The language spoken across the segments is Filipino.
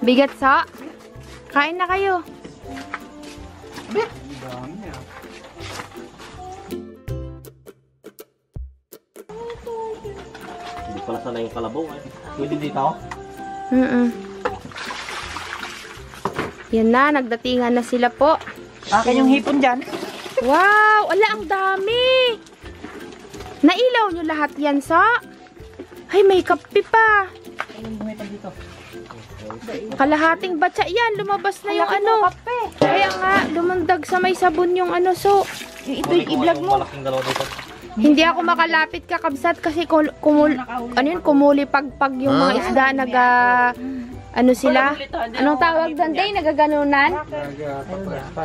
Bigat sa. Kain na kayo. Hindi pala sana yung kalabaw eh. Pwede dito? Yan na, nagdatingan na sila po. Akin yung hipon dyan. Wow! Ala, ang dami! Nailaw nyo lahat yan, sa? Ay, may kape pa. Kalahating batsa yan. Lumabas na yung ano. Kaya nga, lumundag sa may sabon yung ano, so. Ito yung i-vlog mo. Malaking dalawa dito. Hindi ako makalapit kakabsat kasi kumuli pagpag yung mga isda ano sila? Anong tawag doon? Day, nagaganunan?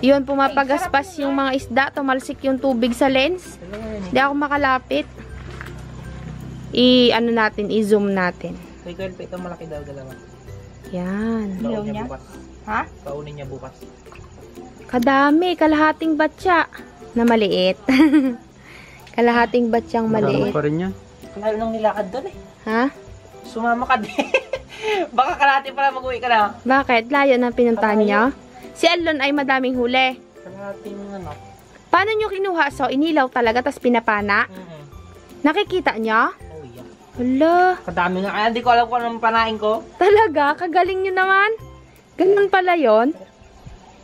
Yun, pumapagaspas yung mga isda, tumalsik yung tubig sa lens. Hindi ako makalapit. I-ano natin, i-zoom natin. Kaya ito malaki daw dalawa. Yan. Paunin niya bukas. Ha? Paunin niya bukas. Kadami, kalahating batya na maliit. Kalahating batsyang maliit. pa rin yan. Lalo nang nilakad doon eh. Ha? Sumama ka din. Baka kalahati pala mag-uwi ka na. Bakit? Layo na pinuntahan niyo? Si Alon ay madaming huli. Kalahating ano. Paano nyo kinuha? So, inilaw talaga, tas pinapana? Nakikita niyo? Oh yeah. Hala. Kadami nga. Kaya hindi ko alam kung anong panain ko. Talaga? Kagaling nyo naman? Ganun pala yon.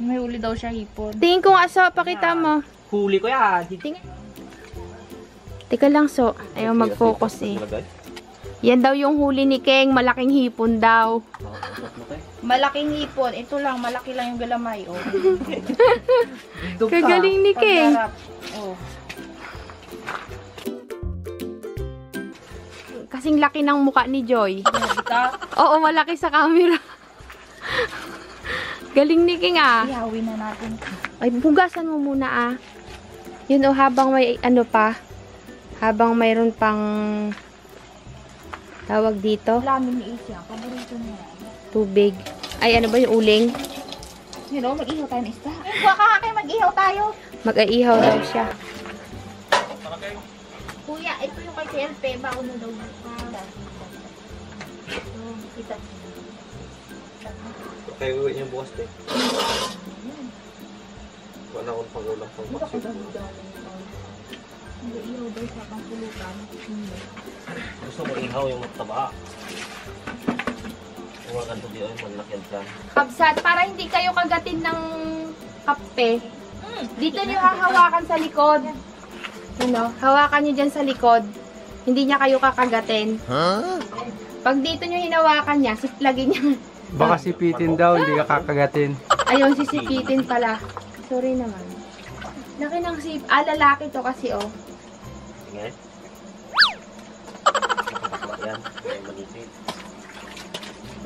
May uli daw siya hipon. Tingin ko nga, so, pakita mo. Huli ko yan. Teka lang, so. Ayaw mag-focus eh. Yan daw yung huli ni Keng. Malaking hipon daw. Malaking hipon. Ito lang, malaki lang yung galamay. Oh. Kagaling ni Keng. Oh. Kasing laki ng muka ni Joy. Ito, Oo, malaki sa camera. Galing ni King ah. ihawin na natin. Ay, bugasan mo muna ah. Yun oh, habang may ano pa. Habang mayroon pang tawag dito, Lamin ni Asia. Paborito niya. tubig. Ay, ano ba yung uling? You know, mag-ihaw tayo ng isda. Baka kayo mag-ihaw tayo. Mag-aihaw daw siya. Kuya, ito yung kay CLP. Baon na daw. Kita. Kaya gawin niyo bukas din. Wala akong pag-ulang pang baksin. Mag-ihaw daw sa pangpulutan. Gusto mo ihaw yung mataba. Huwag ganito di ay malaki dyan. Kabsat, para hindi kayo kagatin ng kape, dito nyo hahawakan sa likod. Ano? Hawakan nyo dyan sa likod. Hindi niya kayo kakagatin. Pag dito nyo hinawakan niya, siplagin niya. Baka sipitin daw, hindi ka kakagatin. Ayun, sisipitin pala. Sorry naman. Laki ng sip. Ah, lalaki to kasi, oh. Tingnan. Yan. May manipid.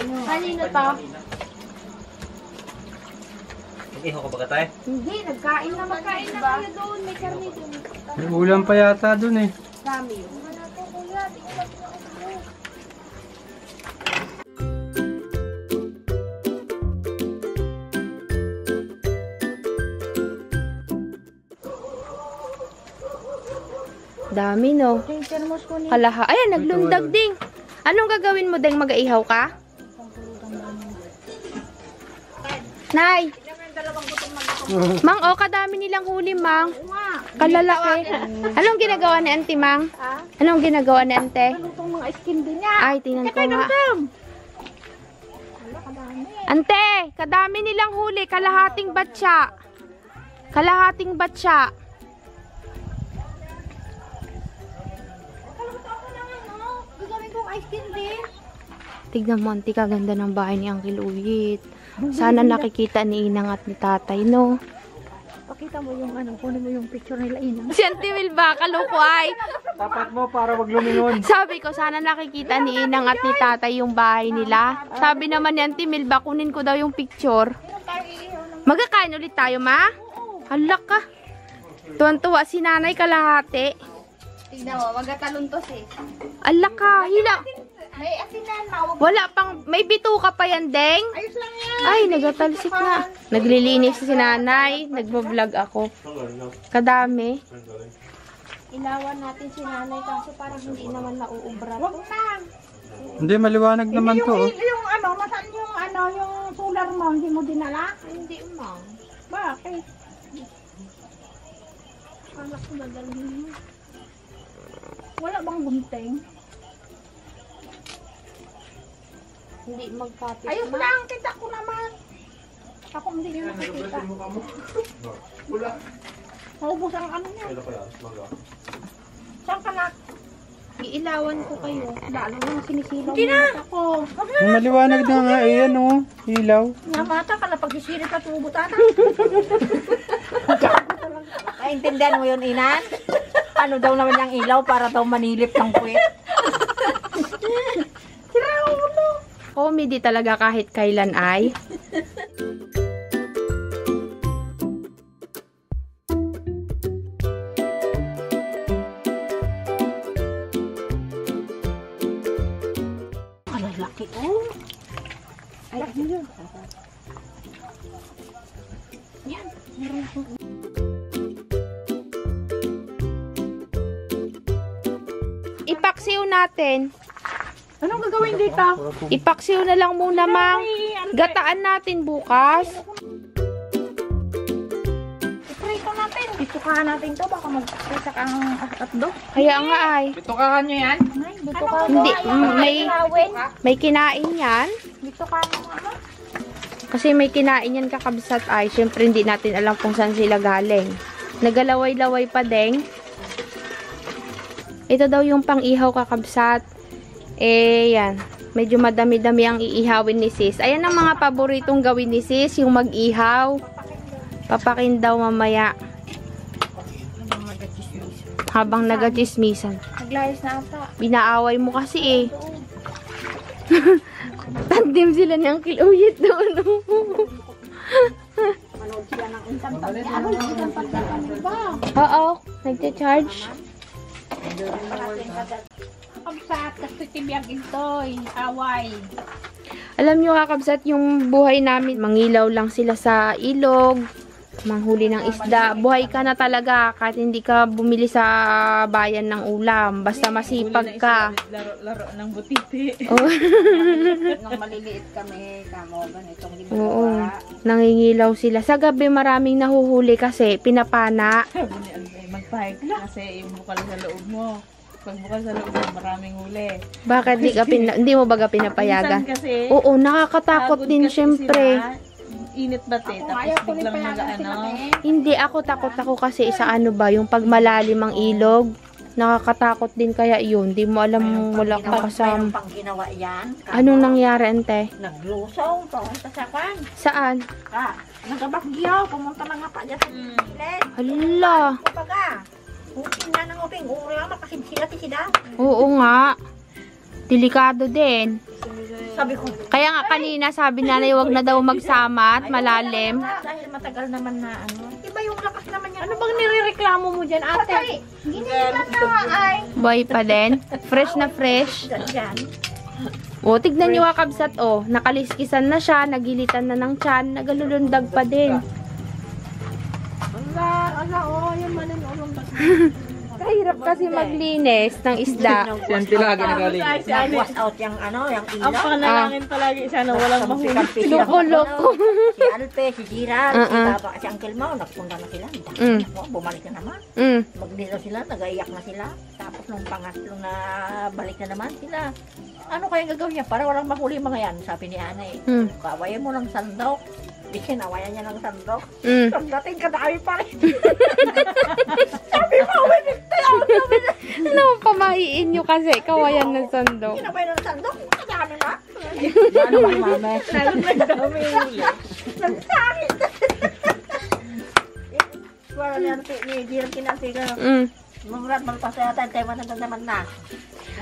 Kanino to? Nag-ihaw ka ba tayo? Hindi, nagkain na. Magkain na kayo doon. May karne doon. May ulam pa yata dun eh. Dami yun. Wala to, kuya. Tingnan mo. Dami, no? Kalaha. Ayan, naglundag ding. Anong gagawin mo, Deng? Mag-aihaw ka? Nay! Mang, oh, kadami nilang huli, Mang. Kalalaki. Anong ginagawa ni Auntie, Mang? Anong ginagawa ni Ante? Itong mga skin din niya. Ay, tingnan ko nga. Ante, kadami nilang huli. Kalahating batsa. Kalahating batsa. Gagawin kong ice cream din. Tignan mo, Auntie, kaganda ng bahay ni Uncle Uyit. Sana nakikita ni Inang at ni Tatay, no? Pakita mo yung ano, kunin mo yung picture nila ina. Si Auntie Wilba, kaloko ay. Tapat mo para wag lumingon. Sabi ko, sana nakikita ni Inang at ni Tatay yung bahay nila. Sabi naman ni Auntie Milba, kunin ko daw yung picture. Magkakain ulit tayo, ma? Halak ka. Tuwan-tuwa si Nanay kalahati. Tignan mo, magataluntos eh. Alak ka, hila. May asinan, mawag. Wala pang, may bituka pa yan, Deng. Ayos lang yan. Ay, nagatalsik na. Naglilinis si Nanay. Nagbablog ako. Kadami. Ilawan natin si nanay kaso parang hindi naman nauubra. Wag na. Hindi, maliwanag naman to. Oh. Yung mo, hindi mo dinala? Hindi, ma'am. Bakit? Kala ko dadalhin mo. Wala bang gunting? Hindi magkapit, Ayos ma'am. lang, kita ko naman. Ako hindi nyo nakikita. Maubos ang ano niya. Saan ka na? Iilawan ko kayo. Lalo na sinisilaw mo mata ko. Maliwanag na nga eh, ano, ilaw. Namata ka na pagsisirit at ubutata. Naintindihan mo yun, Inan? Ano daw naman yung ilaw para daw manilip ng puwet? Comedy talaga kahit kailan ay. Laki oh. Ay, ano yun? Yan. Meron ko. Ipaksiw natin. Anong gagawin dito? Ipaksiw na lang muna, mang. Gataan natin bukas. Iprito natin. Itukahan natin to. Baka mag-prita kang atdo. Kaya nga ay. Tukahan nyo yan? Ay, dito ka. Hindi, may kinain yan. Dito ka mo ano? Kasi may kinain yan kakabsat ay. Siyempre hindi natin alam kung saan sila galing. Nagalaway-laway pa deng. Ito daw yung pang-ihaw kakabsat. Eh, yan. Medyo madami-dami ang iihawin ni sis. Ayan ang mga paboritong gawin ni sis. Yung mag-ihaw. Papakin daw mamaya. Habang nagachismisan. Naglayas na ata. Binaaway mo kasi eh. Tandem sila ng kiluyit doon. Manood sila ng instant pagkain. Ano yung instant pagkain ba? Oo, nagcha-charge. Kamsat, kasi tibiyag ito. Away. Alam nyo kakabsat, yung buhay namin, mangilaw lang sila sa ilog, manghuli ng isda. Buhay ka na talaga kahit hindi ka bumili sa bayan ng ulam. Basta masipag ka. Laro ng butiti. Oh. Nung maliliit kami, kamo, ganitong Oo, ginagawa. nangingilaw sila. Sa gabi maraming nahuhuli kasi pinapana. Sabi ni Albay, magpahig kasi yung bukal sa loob mo. Pag bukal sa loob mo, maraming huli. Bakit hindi mo baga pinapayagan? Minsan kasi, Oo, nakakatakot pagod din kasi syempre. sila, init ba te? Tapos biglang mag-ano. Hindi takot ako kasi sa ano ba, yung pag malalim ang ilog. Nakakatakot din kaya yun. Di mo alam, wala kang kasama. Pang ginawa yan. Anong nangyari, ante? Naglusaw, paunta sa kan. Saan? Nagabagyaw, pumunta na nga pa dyan sa Pilipinas. Hala. Kumbaga, uping na ng uping, uri ang makasibsila si sida. Oo nga. Delikado din. Sabi ko, Kaya nga kanina sabi nanay wag na daw magsama at malalim. dahil matagal naman na ano. Iba yung lakas naman yan. Ano bang nirereklamo mo dyan, ate? Ginilitan na ay. Boy pa din. Fresh na fresh. Yan. O, tignan nyo kakabsat o. Nakaliskisan na siya, nagilitan na ng tiyan, nagalulundag pa din. Oh, yung manunulong ba? Kahirap kasi maglinis ng isda. Yan tilagi na galing. Nag-wash out yung ano, yung Ang ilaw. panalangin palagi sana walang mahuli. Loko-loko. Si Alpe, si Gerald, si Baba, si Uncle Mau, nagpunta na sila. Bumalik na naman. Magnilo sila, nagaiyak na sila. Tapos nung pangatlo na balik na naman sila. Ano kaya gagawin niya? Para walang mahuli mga yan, sabi ni Ana eh. Kawayan mo ng sandok. Di kinawayan niya ng sandok. Pagdating kadami pa rin. Sabi mo, Ano pamahiin nyo kasi kawayan ng sandok. kinawayan ng sandok. Kadami na. Ano ba mame? Nagdami huli. Nagsakit. Wala na ni Gerald kinasiga. Mangrat magpasayatan tayo naman na.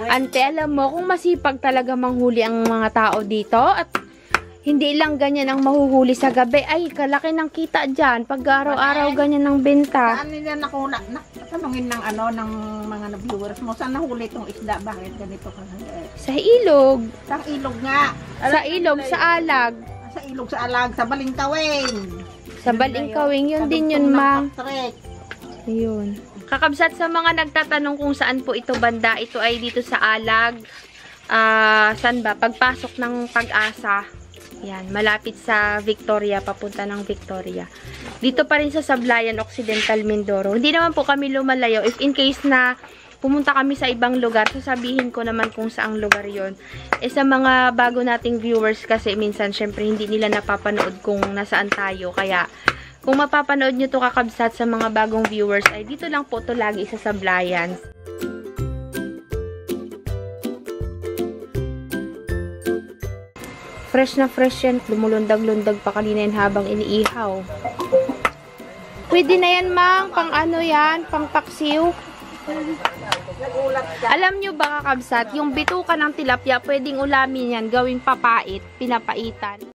Ante, alam mo, kung masipag talaga manghuli ang mga tao dito at hindi lang ganyan ang mahuhuli sa gabi, ay kalaki ng kita dyan. Pag araw-araw ganyan ang benta. Saan nila nakuna? Tanungin ng ano ng mga viewers mo, saan nahuli itong isda? Bakit ganito ka? Sa ilog. Sa ilog nga. Sa ilog, sa alag. Sa ilog, sa alag, sa Balingkawing. Sa Balingkawing, yun din yun, ma. Patrick. Ayun. Kakabsat sa mga nagtatanong kung saan po ito banda, ito ay dito sa alag. Saan ba? Pagpasok ng Pag-asa. Yan, malapit sa Victoria, papunta ng Victoria. Dito pa rin sa Sablayan, Occidental, Mindoro. Hindi naman po kami lumalayo. If in case na pumunta kami sa ibang lugar, sasabihin ko naman kung saang lugar yon. Sa mga bago nating viewers kasi minsan, syempre, hindi nila napapanood kung nasaan tayo. Kaya, kung mapapanood nyo to kakabsat sa mga bagong viewers, ay dito lang po to lagi sa Sablayan. Fresh na fresh yan. Lumulundag-lundag pa kanina habang iniihaw. Pwede na yan, Mang. Pang ano yan? Pang paksiw. Alam nyo ba kakabsat, yung bituka ng tilapia, pwedeng ulamin yan, gawing papait, pinapaitan.